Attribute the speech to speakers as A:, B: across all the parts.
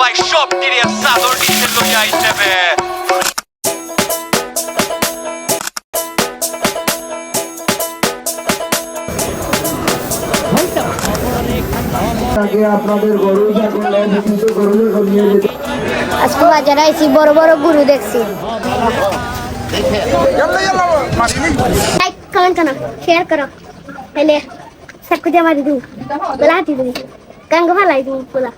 A: সবাই সব তীরে চাদর নিচে লইয়া আইতেবে।
B: আজকে বাজারে আইছি, বড় বড় গরু দেখছি। লাইক কমেন্ট করো, শেয়ার করো, হেলে সাবস্ক্রাইব মারি দিও, বেলা হাতি দিও, গাঙ্গ ফালাই দিও পোলা।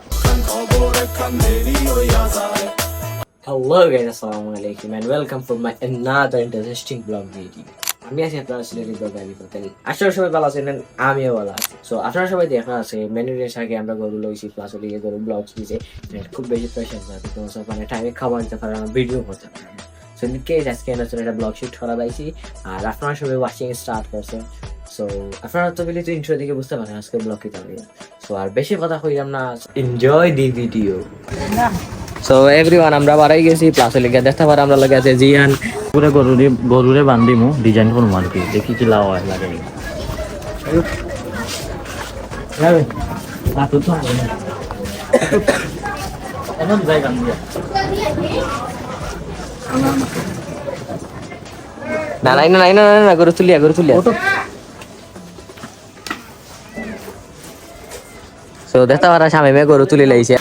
C: Hello guys, assalamualaikum and welcome for my another interesting vlog video. আমি আছি আপনার সিলেটি ব্লগার বিপতেল। আসলে সবাই ভালো আছেন, আমিও ভালো আছি। সো আপনারা সবাই দেখা আছে মেনি ডেজ আগে আমরা গরু লইছি, প্লাস ওদিকে গরু ব্লগ দিয়েছে। খুব বেশি প্রেশার যাবে, তো সব মানে টাইমে খাবার দিতে পারে না, ভিডিও করতে পারে না। সো ইন কেস আজকে নতুন একটা ব্লগ শুট করা যাইছি, আর আপনারা সবাই ওয়াচিং স্টার্ট করছেন। সো আপনারা তো বলি তো ইন্ট্রো দেখে বুঝতে পারেন আজকে ব্লগ কি থাকবে। সো আর বেশি কথা কইলাম না, enjoy the video. So everyone আমরা বাড়াই গেছি, প্লাস লিখে দেখতে পারে আমরা লাগে আছে জিয়ান
D: পুরো গরুরে বান্ধিমু ডিজাইন করবো আর কি, দেখি কি লাভ হয় লাগে।
C: না নাই না নাই না না গরু তুলিয়া সো দেখতে পারা সামনে মেয়ে গরু তুলি লাইছে।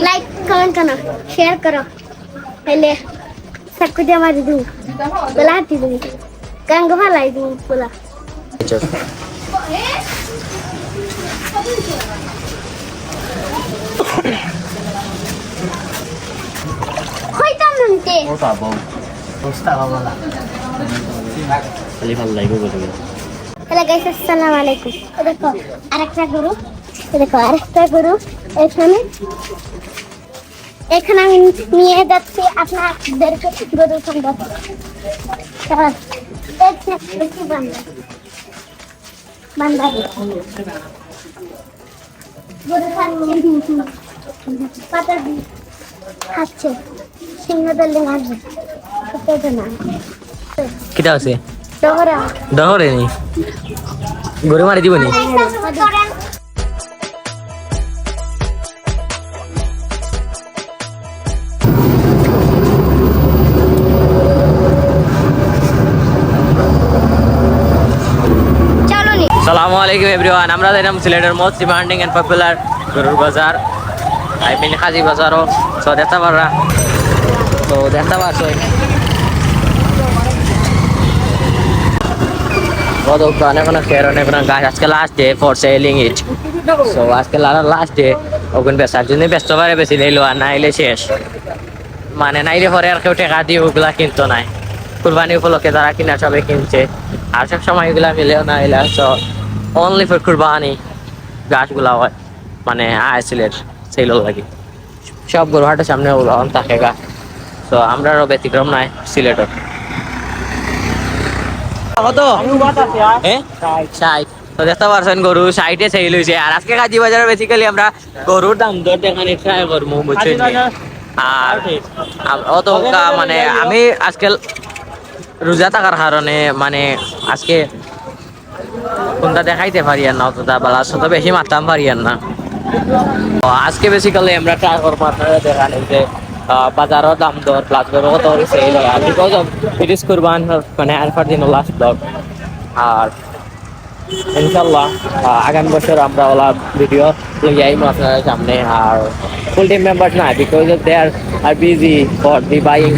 B: লাইক কমেন্ট করো, শেয়ার করো, হেলে সাবস্ক্রাইব মারি দিও, বেলা হাতি দিও, গাঙ্গ ফালাই দিও পোলা। হইতাম নামতে
D: ও পাবো খালি ভালো লাগবে গরু।
B: হ্যালো গাইস, আসসালামু আলাইকুম। দেখো আরেকটা গরু, দেখো আরেকটা গরু এখানে আমি নিয়ে যাচ্ছি আপনাদেরকে গরু সম্পর্কে। গরু পাতা খাচ্ছে, সিংহ দলে মারবে না।
C: কিটা আছে
B: ডহরা
C: ডহরে নি গরু মারি দিবনি। আসসালামু আলাইকুম এভরিওয়ান, আমরা যাইলাম সিলেটের মোস্ট ডিমান্ডিং এন্ড পপুলার গরুর বাজার, আই মিন হাজি বাজারও। সো দেখতে পাররা, তো দেখতে পারছো অনেক ফের অনেক গাছ। আজকে last day for selling it. So আজকে লাস্ট ডে, ওখানে বেচার জন্য ব্যস্ত পারে বেশি দিল, আর না এলে শেষ। মানে নাইলে পরে আর কেউ টেকা দিয়ে ওগুলা কিনতো নাই। কুরবানি উপলক্ষে যারা কিনা সবাই কিনছে, আর সব সময় এগুলা মিলেও না এলে। সো অনলি ফর কুরবানি গাছগুলা হয়, মানে সিলেট সেই লোক লাগে সব গরু হাটের সামনে থাকে গাছ। তো আমরাও ব্যতিক্রম নাই সিলেটের। দেখতে পারছেন গরু সাইডে সেই লইছে। আর আজকে কাজী বাজারে বেসিক্যালি আমরা গরুর দাম দর দেখানে ট্রাই করবো, বুঝছেন। আর অত মানে আমি আজকে রোজা থাকার কারণে মানে আজকে কোনটা দেখাইতে পারি আর না, অতটা বেলা তো বেশি মারতাম পারি আর না। আজকে বেসিক্যালি আমরা ট্রাই করবো আপনারা দেখানে যে বাজারের দাম দর প্লাস গরু কত সেই বিকজ অফ ইট ইজ কুরবান মানে আরফার দিন লাস্ট ব্লগ। আর ইনশাল্লাহ আগামী বছর আমরা ওলা ভিডিও লই আইমু আপনার সামনে। আর ফুল টিম মেম্বার্স না, because they are busy for the buying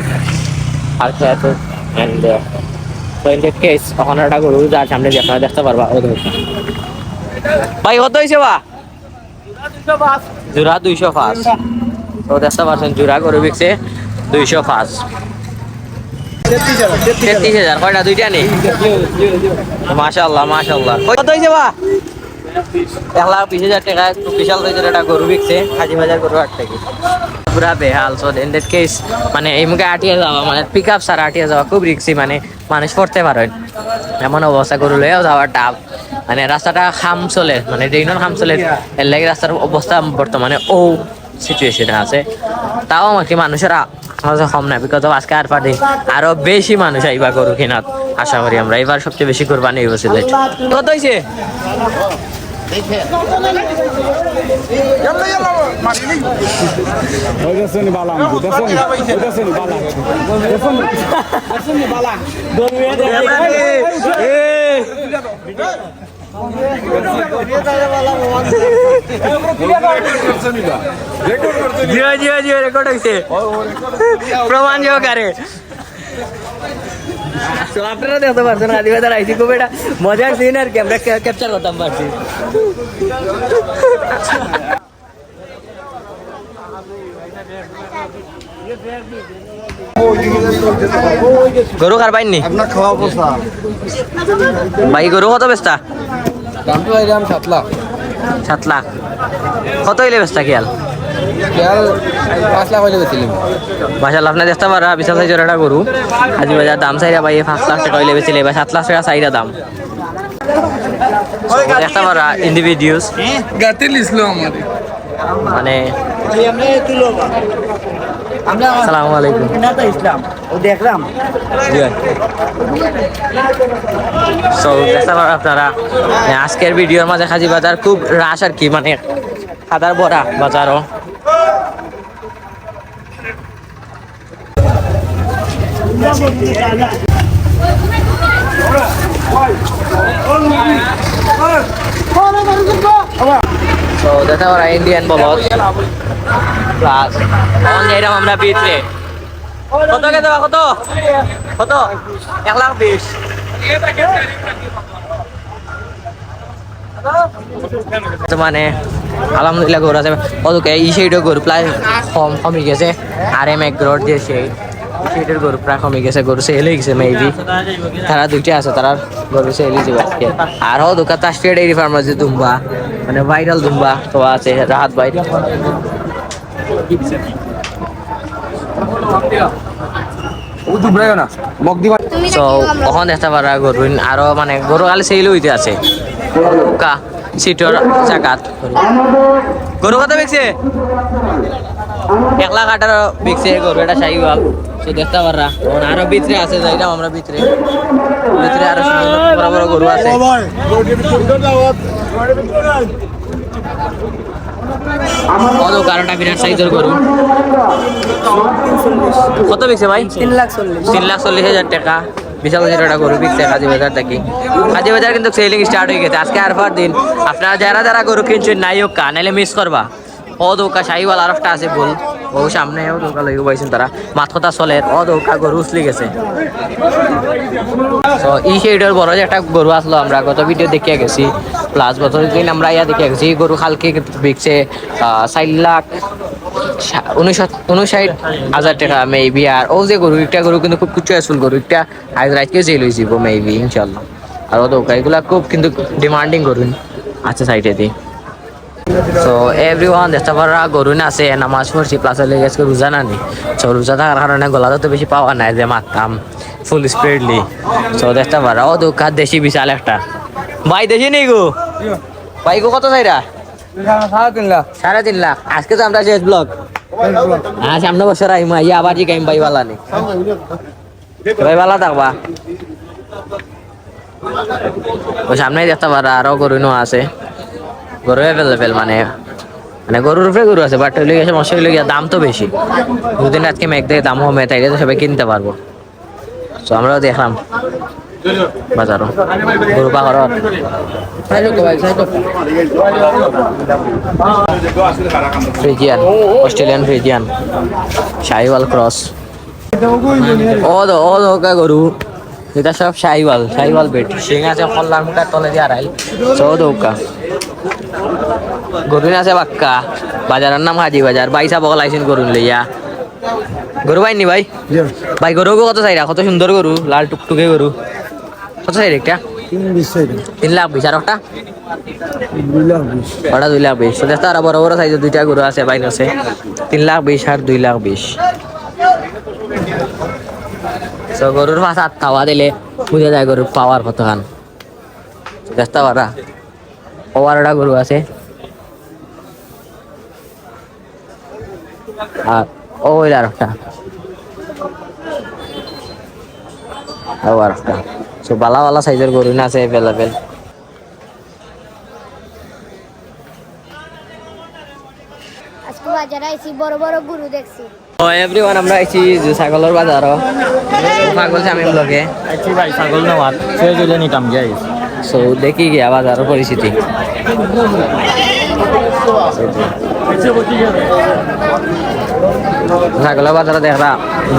C: আর and so in that case ওখানে একটা গরু যার সামনে যে আপনারা দেখতে পারবা। ভাই কত হয়েছে বা? জোড়া 205। তো দেখতে পাচ্ছেন জোড়া গরু বিকছে 205। 33,000 কয়টা? দুইটা নেই? মাশাআল্লাহ মাশাআল্লাহ। কত হয়েছে বা? 1,20,000 টাকা বিশাল সাইজের একটা গরু বিকছে হাজি বাজার গরু হাট থেকে। পুরা বেহাল। সো ইন দ্যাট কেস মানে এই মুখে আটিয়ে যাওয়া মানে পিক আপ সার আটিয়ে যাওয়া খুব রিক্সি, মানে মানুষ পড়তে পারেন এমন অবস্থা। গরু লইয়াও যাওয়া টাফ, মানে রাস্তাটা খাম চলে, মানে ড্রেনের খাম চলে, এর লাগে রাস্তার অবস্থা বর্তমানে ও সিচুয়েশনে আছে। তাও আমাকে মানুষেরা কম না, বিকজ অফ আজকে আর পারি আরো বেশি মানুষ আইবা গরু কেনাত আশা করি আমরা। এবার সবচেয়ে বেশি কোরবানি হইব সিলেট। কত হয়েছে? রেকর্ড হয়েছে, প্রমাণ সহকারে। তো আপনারা দেখতে পারছেন আদিবাজার আইসি খুব এটা মজার সিন আর কি, আমরা ক্যাপচার করতাম পারছি। গরু কার পাইনি
E: আপনার খাওয়া অবস্থা
C: ভাই? গরু কত বেচতা?
E: দামটা এলাম 7 লাখ।
C: 7 লাখ কত হইলে বেচতা খেয়াল?
E: খেয়াল 5 লাখ হইলে বেছিলাম।
C: মাশাআল্লাহ, আপনি দেখতে পারা বিশাল সাইজের একটা গরু আজি বাজার দাম চাইরা ভাই 5 লাখ টাকা হইলে বেচিলে, ভাই 7 লাখ টাকা চাইরা দাম দেখতে পারা ইন্ডিভিজুয়ালস
E: গাতে লিসলো আমাদের
C: মানে। আসসালামু আলাইকুম। সো দেখতে পারা আপনারা আজকের ভিডিওর মাঝে হাজি বাজার খুব রাশ আর কি, মানে খাদার ভরা বাজারও। তো দেখা পারা ইন্ডিয়ান বলদ প্লাস এখন যাইলাম আমরা ভিতরে। কত কে দেওয়া? কত কত? 1,20,000। মানে আলহামদুলিল্লাহ গরু আছে ওকে। এই সেইটা গরু প্রায় কমে গেছে, আর এম এক রোড দিয়ে সেইটার গরু প্রায় কমে গেছে, গরু সেল হয়ে গেছে মেবি। তারা দুইটা আছে, তারা গরু সেল হয়েছে আজকে। আর ও দোকান তাস্টিয়া ডেইরি ফার্মাসি দুম্বা, মানে ভাইরাল দুম্বা তো আছে রাহাত ভাই। তো কখন দেখতে পারা গরু আরো মানে গরু খালি সেল হইতে আছে সিটর জাকাত। গরু কত বেচছে? 1,18,000 বেচছে গরু, এটা শাহিওয়াল। তো দেখতে পারা আরো ভিতরে আছে, যাইলাম আমরা ভিতরে। ভিতরে আরো বড় বড় গরু আছে। কারণটা বিরাট সাইজের গরু। কত বেচছে ভাই? 3,40,000 টাকা। বিশাল একটা গরু বিকছে কাজী বাজার থেকে। কাজী বাজার কিন্তু সেলিং স্টার্ট হয়ে গেছে আজকে আর দিন। আপনারা যারা যারা গরু কিনছেন নাই হোক নাইলে মিস করবা। ও দৌকা শাহিওয়াল আর একটা আছে বল, ও সামনেও দৌকা লইব পাইছেন তারা। মাত কথা চলে, ও দৌকা গরু উছলি গেছে। তো এই সেইটার বড় যে একটা গরু আসলো, আমরা গত ভিডিও দেখিয়ে গেছি। প্লাস গত দিন আমরা ইয়া দেখিয়ে গেছি গরু খালকে বিকছে 4,59,000 টাকা মেবি। আর ও যে গরু একটা গরু কিন্তু খুব চয়েসফুল গরু, একটা আজ রাতকে জেল হয়ে যাব মেবি ইনশাল্লাহ। আর ও দৌকা এগুলা খুব কিন্তু ডিমান্ডিং গরু আছে সাইডে দিয়ে। তো এভরিওয়ান দেখতে পারা গরু আছে নামাজ পড়ছি প্লাস লেগে আজকে রোজা না নি। তো রোজা থাকার কারণে গলাটা তো বেশি পাওয়া নাই যে মারতাম ফুল স্পিডলি। তো দেখতে পারা ও দোকান দেশি বিশাল একটা ভাই, দেশি নেই গো ভাই গো। কত চাইরা?
E: 3.5 লাখ।
C: 3.5 লাখ। আজকে তো আমরা শেষ ব্লগ। হ্যাঁ, সামনে বছর আইমা ইয়া আবার জিগাইম ভাই বালা নেই, ভাই বালা থাকবা। ওই সামনেই দেখতে পারা আরো গরু আছে, গরু অ্যাভেলেবেল, মানে গরুর উপরে গরু আছে। বাট হইলে গেছে মশা হইলে গিয়ে দাম তো বেশি। দুদিন আজকে মেঘ দিয়ে দাম কমে, তাইলে তো সবাই কিনতে পারবো। তো আমরাও দেখলাম বাজারও গরু পাখর Friesian, Australian Friesian, Sahiwal cross. ও গরু এটা সব শাহিওয়াল বেট। সিং আছে কল্যাণ মুখার তলে দিয়ে আড়াই। চৌদৌকা গরু আছে বাক্কা। বাজারের নাম হাজি বাজার। বাইসা বকল আইসেন গরু লইয়া। গরু পাইনি ভাই? ভাই গরু কত চাইরা? কত সুন্দর গরু, লাল টুকটুকে গরু। কত চাই একটা? 3 লাখ 20 আর একটা 2 লাখ 20 দেখতে আর বড় বড় সাইজের দুইটা গরু আছে বাইন আছে 3 লাখ 20 আর 2 লাখ 20 সো গরুর পাশে খাওয়া দিলে বুঝে যায় গরুর পাওয়ার কতখান দেখতে পারা পাওয়ারটা গরু আছে আর ওই আর একটা সো বালা বালা সাইজের গরু না আছে অ্যাভেলেবেল
B: আজকে বাজারে আইছি বড় বড় গরু দেখছি
C: ও এভরিওয়ান আমরা আইছি যে ছাগলের বাজারও পাগল শামিম লগে
D: আইছি ভাই ছাগল নেওয়ার সে গেলে নিতাম যাই
C: সো দেখি গিয়া বাজারের পরিস্থিতি ছাগলের বাজারে দেখরা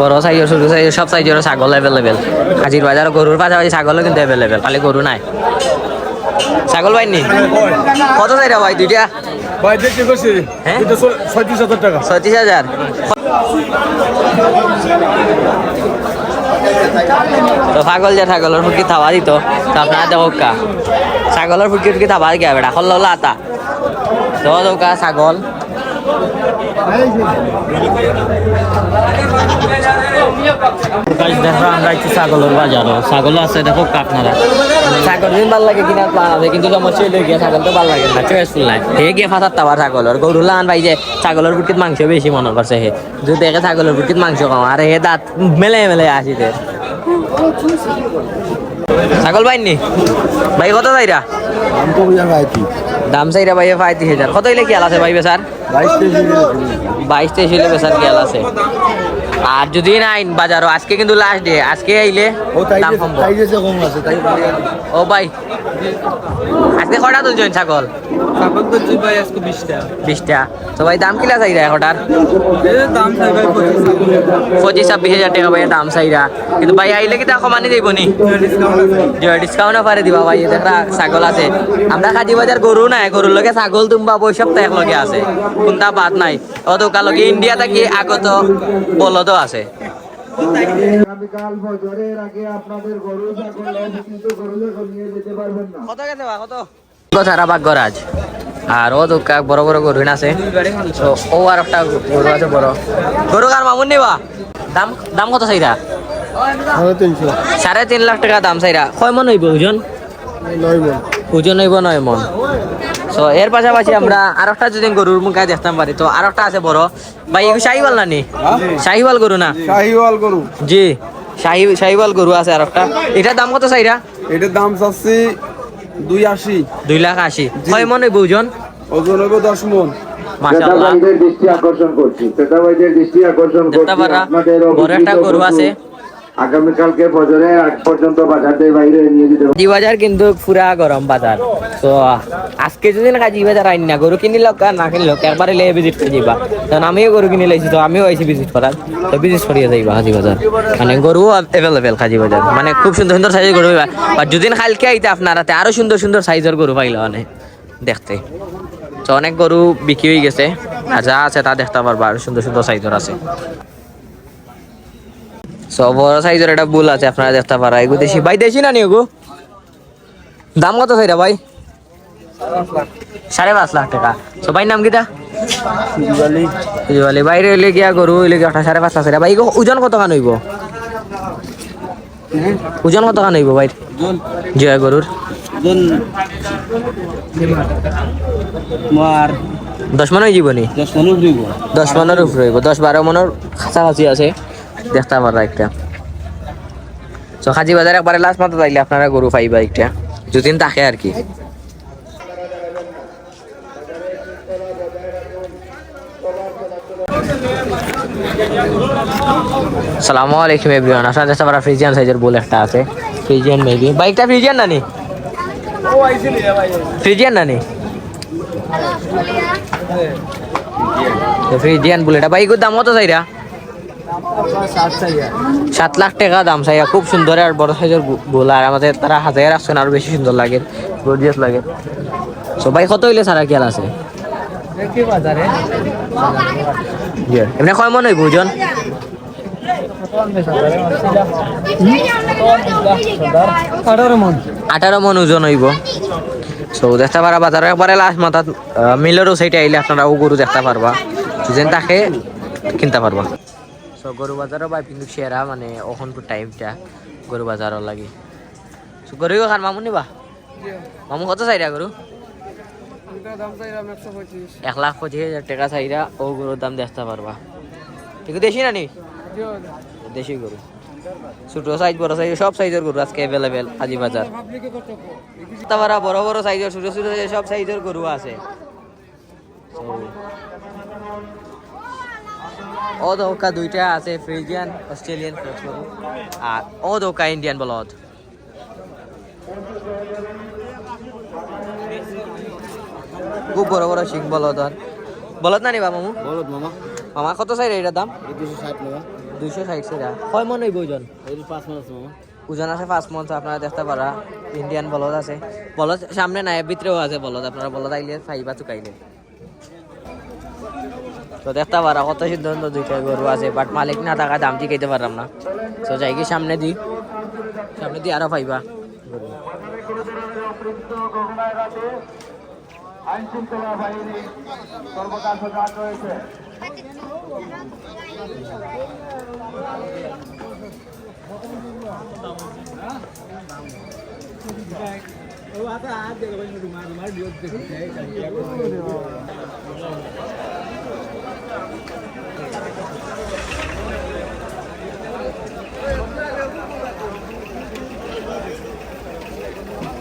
C: বড় সাইজের ছোট সাইজের সব সাইজের ছাগল অ্যাভেলেবেল হাজির বাজার গরুর পাশাপাশি ছাগলও কিন্তু অ্যাভেলেবেল খালি গরু নাই ছাগল পাইনি কত চাইরা ভাই দুইটা
E: ভাই দেখতে করছি
C: হ্যাঁ?
E: এটা 36,000 টাকা
C: 36,000 তো ছাগল যে ছাগলের ফুটকি থাবা দিত তো আপনারা দেখো কা ছাগলের ফুটকি থাবা গিয়া বেটা হল আতা তো দৌকা ছাগল
D: গাইস দেখো আমরা আইছি ছাগলের বাজারও ছাগল আছে দেখো আপনারা
C: ছাগল দিন ভাল লাগে কিনা প্লান আছে কিন্তু সমস্যা হইলে গিয়া ছাগল তো ভাল লাগে না চয়েসফুল নাই হে গিয়ে ফাঁসার তাবার ছাগলের গরু লান ভাই যে ছাগলের ফুটকিত মাংস বেশি মনে করছে হে যদি দেখে ছাগলের ফুটকিত মাংস কম আর হে দাঁত মেলে মেলে আসিতে ছাগল পাইনি ভাই কত চাইরা দাম চাইরা ভাই 35,000 কত হইলে খেয়াল আছে ভাই বেচার 22-23 হইলে বেচার খেয়াল আছে আর যদি নাই বাজারও আজকে কিন্তু লাস্ট ডে আজকে আইলে দাম কমবো ও ভাই আজকে কটা তুলছেন ছাগল
E: ছাগল তো জি ভাই আজকে 20টা
C: তো ভাই দাম কিলা চাইরা এখটার
E: দাম চাই ভাই
C: 25-26,000 টাকা ভাই দাম চাইরা কিন্তু ভাই আইলে কি তা কমানি যাইব নি ডিসকাউন্ট পারে দিবা ভাই দেখা ছাগল আছে আমরা কাজী বাজার গরু নাই গরুর লগে ছাগল তুমবা বই সপ্তাহ একলগে আছে কোনটা বাদ নাই অত কালকে ইন্ডিয়া থাকি আগত বলদও আছে কত গেছে বা কত সারা বাগরাজ আর ও তো বড় বড় গরু আছে তো ও আর একটা গরু আছে বড় গরু কার মামুন নেবা দাম দাম কত চাইরা 3.5 লাখ টাকা দাম চাইরা কয় মন হইব ওজন 9 হইব 9 মন তো এর পাশাপাশি আমরা আর একটা যদি গরুর মুখে দেখতাম পারি তো আর একটা আছে বড় ভাই এগুলো শাহিওয়াল না নি শাহিওয়াল গরু না
E: শাহিওয়াল গরু
C: জি শাহিওয়াল গরু আছে আর একটা এটার দাম কত চাইরা
E: এটার দাম চাচ্ছি
C: 2,80,000 কয় মন হইব ওজন
E: ওজন হবে 10 মন
C: মাশাআল্লাহ
F: দৃষ্টি আকর্ষণ করছি ক্রেতাবাইদের দৃষ্টি আকর্ষণ
C: দেখতে
F: করছি
C: পারা
F: আপনাদের
C: বড় একটা গরু আছে
F: আগামীকালকে ফজরের আগ পর্যন্ত বাজারের বাইরে নিয়ে যেতে
C: কাজী বাজার কিন্তু পুরা গরম বাজার তো আজকে যদি না কাজী বাজার আইন না গরু কিনি লোক আর না কিনি লোক একবার এলে ভিজিট করে যাইবা কারণ আমিও গরু কিনে লাইছি তো আমিও আইছি ভিজিট করার তো ভিজিট করিয়ে যাইবা কাজী বাজার মানে গরু অ্যাভেলেবেল কাজী বাজার মানে খুব সুন্দর সুন্দর সাইজের গরু পাইবা আর যদি কালকে আইতে আপনারা আরো সুন্দর সুন্দর সাইজের গরু পাইলে মানে দেখতে তো অনেক গরু বিক্রি হয়ে গেছে আর যা আছে তা দেখতে পারবা আরো সুন্দর সুন্দর সাইজের আছে সব বড় সাইজের একটা বুল আছে আপনারা দেখতে পারা এগু দেশি ভাই দেশি না নি এগু দাম কত চাইরা ভাই 5.5 লাখ টাকা তো ভাই নাম কিটা দিওয়ালি বাইরে হইলে গিয়া গরু হইলে গিয়া 5.5 লাখ চাইরা ভাই ওজন কত খান হইব ওজন কত খান হইব ভাই জয় গরুর
E: মার
C: 10 মন হয়ে যাবনি
E: 10 মন দিব
C: 10 মনের উপরে হইব 10-12 মনের কাছাকাছি আছে দেখতে পারা একটা তো কাজী বাজার একবারে লাস্ট মাত্র যাইলে আপনারা গরু পাইবা একটা দুদিন থাকে আর কি সালামু আলাইকুম এভরিওয়ান আপনারা দেখতে পারা ফ্রিজিয়ান সাইজের বুল একটা আছে ফ্রিজিয়ান মেবি বাইকটা ফ্রিজিয়ান না নি ফ্রিজিয়ান না নি ফ্রিজিয়ান বুলেটা বাইকের দাম কত চাইরা 7 লাখ টাকা দাম চাই খুব সুন্দর আর বড় সাইজের বুল আর আমাদের তারা হাজার আসছেন আরো বেশি সুন্দর লাগে গর্জিয়াস লাগে সবাই কত হইলে সারা খেয়াল আছে এমনি কয় মন হইব ওজন 18 মন ওজন হইব। সো দেখতে পারা বাজার একবারে লাস্ট মাথা মিলেরও সাইডে আইলে আপনারা ও গরু দেখতে পারবা, যেন তাকে কিনতে পারবা। সো গরু বাজারও বা কিন্তু সেরা মানে ওখানকার টাইমটা গরু বাজারও লাগে। সো গরু খান মামু নিবা, মামু কত চাইরা গরু? 1,25,000 টাকা চাইরা ও গরুর দাম দেখতে পারবা। ঠিক দেশি না নি? দেশি গরু, ছোট সাইজ বড় সাইজ সব সাইজের গরু আজকে অ্যাভেলেবেল আজি বাজার। তারপরে বড় বড় সাইজের ছোট ছোট সব সাইজের গরু আছে। ও দৌকা দুইটা আছে, ফ্রিজিয়ান অস্ট্রেলিয়ান ক্রস গরু, আর ও দৌকা ইন্ডিয়ান বলদ। খুব বড় বড় শিং বলদ। বলদ না নিবা মামু?
E: বলদ মামা
C: মামা কত চাই এটার দাম?
E: 260 টাকা।
C: 260 টাকা। কয় মন হইব ওজন?
E: 5 মাস আছে মামা।
C: ওজন আছে 5 মন। আপনারা দেখতে পারা ইন্ডিয়ান বলদ আছে। বলদ সামনে নাই, ভিতরেও আছে বলদ। আপনারা বলদ আইলে ফাইবা চুকাইলে তো দেখতে পারা কত সিদ্ধান্ত দুইটা গরু আছে, বাট মালিক না থাকা দাম জিকাইতে পারলাম না। তো যাই কি সামনে দি আরো পাইবা।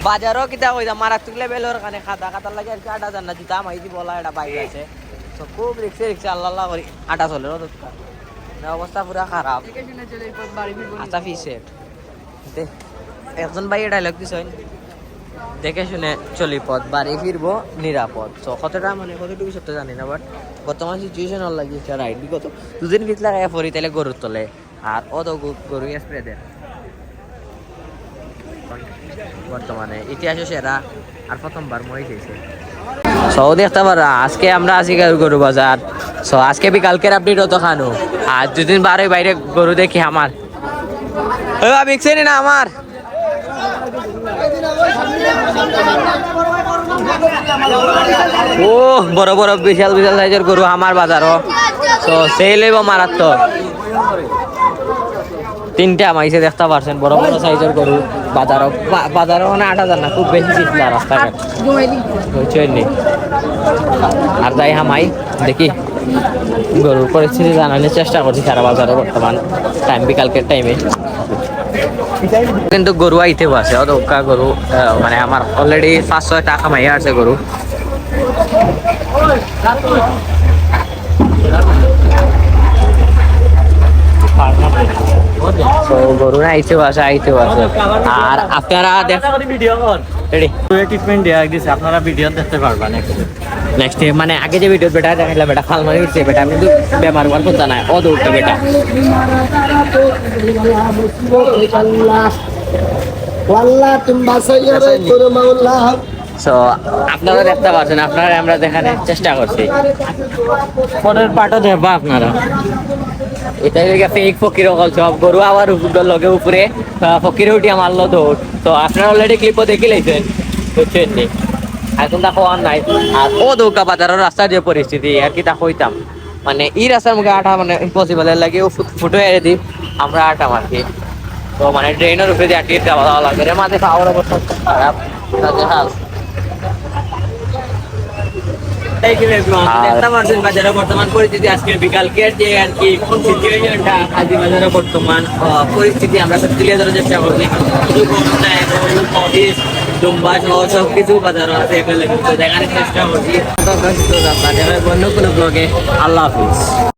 C: বাজারও কিতা কইতা মারাত্মক লেভেলের কানে খাতা খাতার লাগে আর কি 8,000 না জুতা মাইদি বলা এটা বাইরে আছে। তো খুব রিক্সে আল্লাহ করি আটা চলে না, অবস্থা পুরা খারাপ। আচ্ছা ফিসেট একজন ভাই ডায়লগ দিছেন, দেখে শুনে চলি পথ, বাড়ি ফিরবো নিরাপদ। তো কতটা মানে কতটুকু সত্য জানি না, বাট বর্তমান সিচুয়েশন হল লাগে রাইট বিগত দুদিন ভিত লাগাই পরি তাইলে গরুর তলে আর অত গরু স্প্রে দেন। বর্তমানে ইতিহাসে সেরা আর প্রথমবার মই গেছে। সো দেখতে পারা আজকে আমরা আছি গরু বাজার। সো আজকে বিকালকের আপডেট হতো খানো, আর দুদিন বারে বাইরে গরু দেখি আমার বিকছেনি না আমার। ও বড় বড় বিশাল বিশাল সাইজের গরু আমার বাজারও। তো সেই লইব মারাত্মক। 3টা মাইছে দেখতে পারছেন বড় বড় সাইজের গরু বাজারও মানে 8,000 না, খুব বেশি চিতলা রাস্তাঘাট বুঝছেন নি। আর যাই হামাই দেখি গরুর পরিস্থিতি জানানোর চেষ্টা করছি সারা বাজারে বর্তমান টাইম বিকালকের টাইমে। কিন্তু গরু আইতেও আছে অদৌকা গরু, মানে আমার অলরেডি 500 টাকা মাইয়া আছে গরু। গরু আইতেও আছে আর আপনারা
D: ট্রিটমেন্ট দেওয়া দিচ্ছে, আপনারা ভিডিও দেখতে পারবেন
C: নেক্সট মানে আগে যে ভিডিও বেটা দেখাইলাম বেটা খালমারি উঠছে বেটা কিন্তু বেমার হওয়ার কথা নাই ও দৌড়টা বেটা। আপনারা দেখতে পাচ্ছেন, আপনারা আমরা দেখানোর চেষ্টা করছি। পরের পাটও দেখবা আপনারা, এটাই ফেক ফকির অকল সব গরু আবার লগে উপরে ফকিরে উঠিয়া মারলো দৌড়। তো আপনারা অলরেডি ক্লিপও দেখে লাইছেন বুঝছেন নি, এখন তা হওয়ার নাই। আর ও দৌকা বাজারের রাস্তার যে পরিস্থিতি আর কি তা হইতাম মানে এই রাস্তার মুখে আটা মানে ইম্পসিবল লাগে, ও ফুটো এড়ে দিই আমরা আটা মারছি। তো মানে ট্রেনের উপরে দিয়ে আটিয়ে দেওয়া দেওয়া লাগে, মাঝে খাওয়ার অবস্থা খারাপ। বর্তমান পরিস্থিতি আজকের বিকালকের যে আর কি সিচুয়েশনটা আজি বাজারে বর্তমান পরিস্থিতি আমরা সব তুলে ধরার চেষ্টা করছি। সব কিছু বাজার আছে দেখানোর চেষ্টা করছি। অন্য কোনো ব্লগে আল্লাহ হাফিজ।